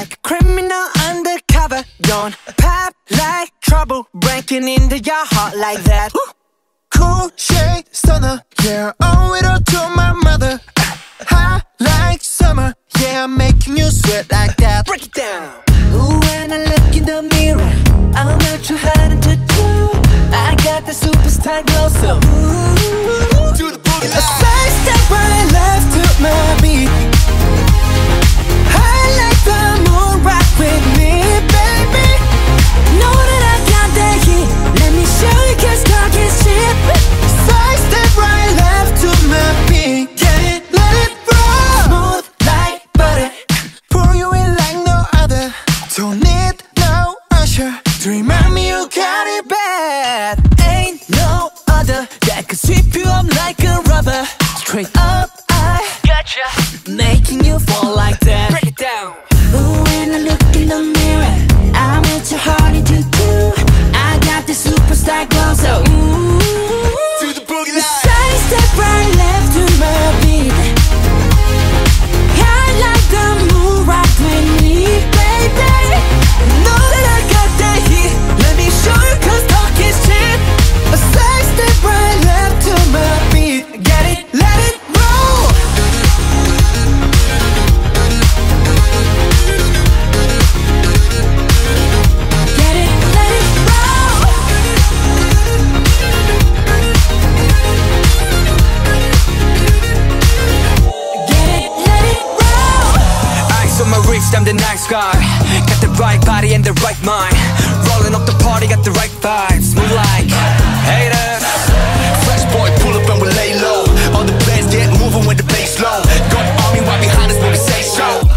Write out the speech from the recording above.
like a criminal undercover. Don't pop like trouble, breaking into your heart like that. Cool shade stunner, yeah, owe it all to my mother. Hot like summer, yeah, I'm making you sweat like that. Break it down. Ooh, when I look in the mirror, I'm not too hard to do. I got the superstar glow, so ooh, Do the boogie a side step right left to my beat. I like the moon rock with me, baby. Know that I got that heat. Let me show you, 'cause talk is cheap. Side step right left to my beat. Get it, let it roll. Smooth like butter. Pour you in like no other. Don't need no usher to remind me you got it bad. Ain't no other that could sweep you up like a rubber. Straight up, I gotcha, making you fall like that. Break it down. Ooh, when I look in the mirror, I'm at your heart to do. I got the superstar glow, so ooh, Do the boogie line. side step right left to my beat. I like the moon rock with me, baby. Know that I got that heat. Let me show you, 'cause talk is cheap. A side step right left to my beat. Get it, let it roll. Get it, let it roll. Get it, let it roll. Ice on my wrist, I'm the nice guy. Got the right body and the right mind. Rolling up the party, got the right vibes. Move like haters. Fresh boy, pull up and we lay low. All the players get moving with the bass low. Got the army right behind us when we say so.